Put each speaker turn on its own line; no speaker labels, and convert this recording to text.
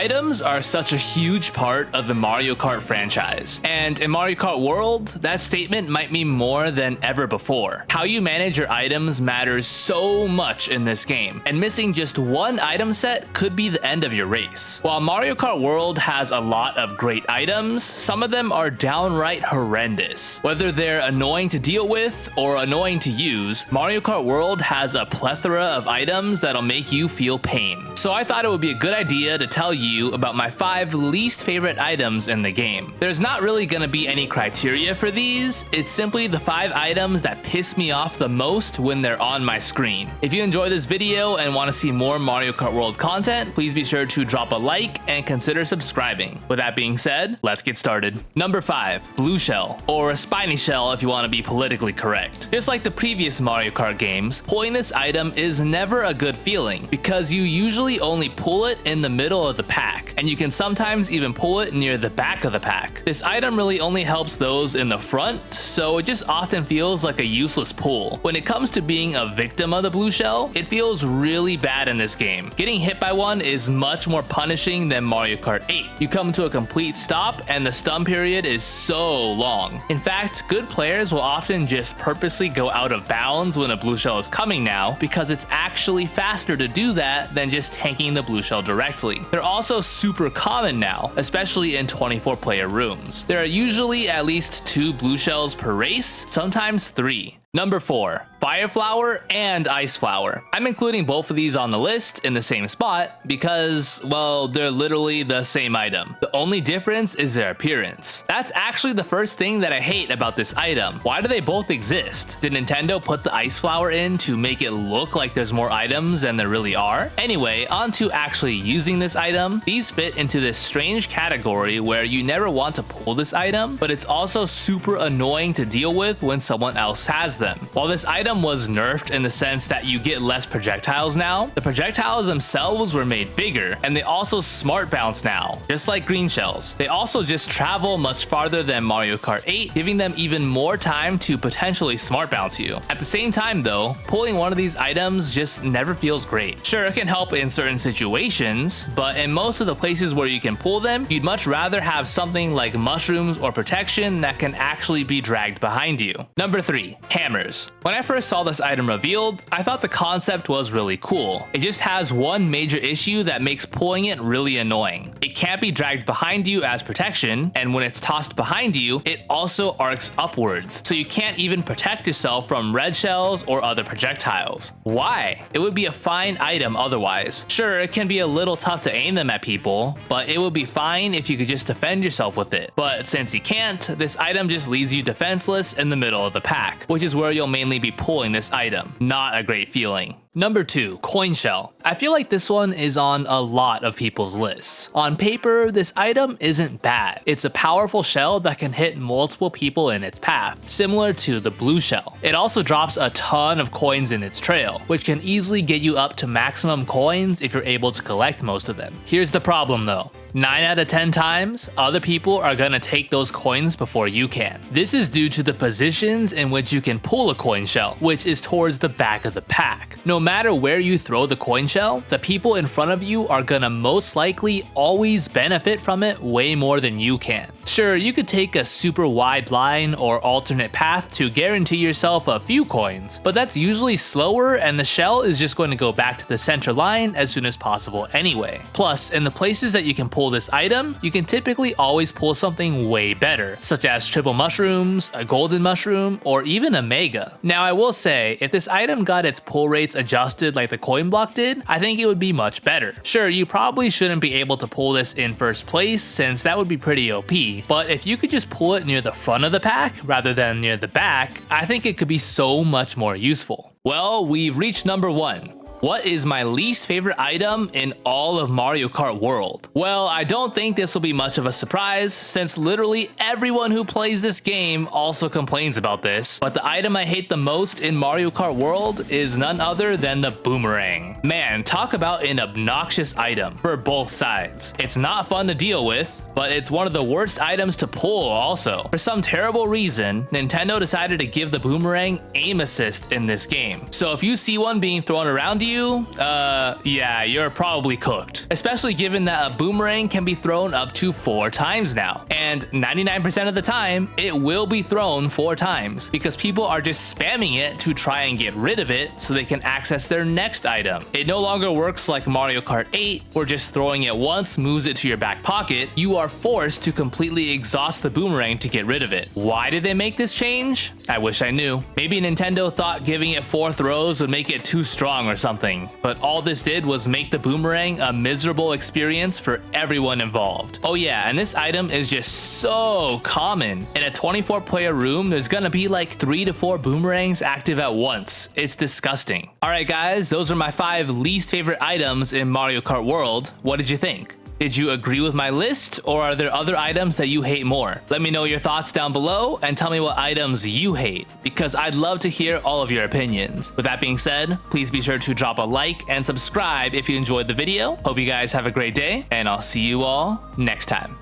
Items are such a huge part of the Mario Kart franchise, and in Mario Kart World, that statement might mean more than ever before. How you manage your items matters so much in this game, and missing just one item set could be the end of your race. While Mario Kart World has a lot of great items, some of them are downright horrendous. Whether they're annoying to deal with or annoying to use, Mario Kart World has a plethora of items that'll make you feel pain. So I thought it would be a good idea to tell you about my 5 least favorite items in the game. There's not really gonna be any criteria for these, it's simply the 5 items that piss me off the most when they're on my screen. If you enjoy this video and want to see more Mario Kart World content, please be sure to drop a like and consider subscribing. With that being said, let's get started. Number 5, Blue Shell, or a Spiny Shell if you want to be politically correct. Just like the previous Mario Kart games, pulling this item is never a good feeling because you usually only pull it in the middle of the pack, and you can sometimes even pull it near the back of the pack. This item really only helps those in the front, so it just often feels like a useless pull. When it comes to being a victim of the blue shell, it feels really bad in this game. Getting hit by one is much more punishing than Mario Kart 8. You come to a complete stop and the stun period is so long. In fact, good players will often just purposely go out of bounds when a blue shell is coming now because it's actually faster to do that than just tanking the blue shell directly. They're also super common now, especially in 24-player rooms. There are usually at least 2 blue shells per race, sometimes 3. Number 4, Fire Flower and Ice Flower. I'm including both of these on the list in the same spot because, well, they're literally the same item. The only difference is their appearance. That's actually the first thing that I hate about this item. Why do they both exist? Did Nintendo put the Ice Flower in to make it look like there's more items than there really are? Anyway, on to actually using this item. These fit into this strange category where you never want to pull this item, but it's also super annoying to deal with when someone else has them. While this item was nerfed in the sense that you get less projectiles now, the projectiles themselves were made bigger, and they also smart bounce now, just like green shells. They also just travel much farther than Mario Kart 8, giving them even more time to potentially smart bounce you. At the same time though, pulling one of these items just never feels great. Sure, it can help in certain situations, but in most of the places where you can pull them, you'd much rather have something like mushrooms or protection that can actually be dragged behind you. Number 3, Hammers. When I first saw this item revealed, I thought the concept was really cool. It just has one major issue that makes pulling it really annoying. It can't be dragged behind you as protection, and when it's tossed behind you, it also arcs upwards, so you can't even protect yourself from red shells or other projectiles. Why? It would be a fine item otherwise. Sure, it can be a little tough to aim them at people, but it would be fine if you could just defend yourself with it. But since you can't, this item just leaves you defenseless in the middle of the pack, which is where you'll mainly be pulling this item. Not a great feeling. Number 2, Coin Shell. I feel like this one is on a lot of people's lists. On paper, this item isn't bad. It's a powerful shell that can hit multiple people in its path, similar to the blue shell. It also drops a ton of coins in its trail, which can easily get you up to maximum coins if you're able to collect most of them. Here's the problem though. 9 out of 10 times, other people are gonna take those coins before you can. This is due to the positions in which you can pull a coin shell, which is towards the back of the pack. No matter where you throw the coin shell, the people in front of you are gonna most likely always benefit from it way more than you can. Sure, you could take a super wide line or alternate path to guarantee yourself a few coins, but that's usually slower and the shell is just going to go back to the center line as soon as possible anyway. Plus, in the places that you can pull this item, you can typically always pull something way better, such as triple mushrooms, a golden mushroom, or even a mega. Now I will say, if this item got its pull rates adjusted like the coin block did, I think it would be much better. Sure, you probably shouldn't be able to pull this in first place since that would be pretty OP, but if you could just pull it near the front of the pack rather than near the back, I think it could be so much more useful. Well, we've reached number 1. What is my least favorite item in all of Mario Kart World? Well, I don't think this will be much of a surprise since literally everyone who plays this game also complains about this, but the item I hate the most in Mario Kart World is none other than the Boomerang. Man, talk about an obnoxious item for both sides. It's not fun to deal with, but it's one of the worst items to pull also. For some terrible reason, Nintendo decided to give the Boomerang aim assist in this game. So if you see one being thrown around you, you, yeah, you're probably cooked. Especially given that a boomerang can be thrown up to 4 times now. And 99% of the time, it will be thrown 4 times because people are just spamming it to try and get rid of it so they can access their next item. It no longer works like Mario Kart 8, where just throwing it once moves it to your back pocket. You are forced to completely exhaust the boomerang to get rid of it. Why did they make this change? I wish I knew. Maybe Nintendo thought giving it 4 throws would make it too strong or something, but all this did was make the boomerang a miserable experience for everyone involved. Oh yeah, and this item is just so common. In a 24-player room, there's gonna be like 3 to 4 boomerangs active at once. It's disgusting. Alright guys, those are my 5 least favorite items in Mario Kart World. What did you think? Did you agree with my list, or are there other items that you hate more? Let me know your thoughts down below and tell me what items you hate, because I'd love to hear all of your opinions. With that being said, please be sure to drop a like and subscribe if you enjoyed the video. Hope you guys have a great day, and I'll see you all next time.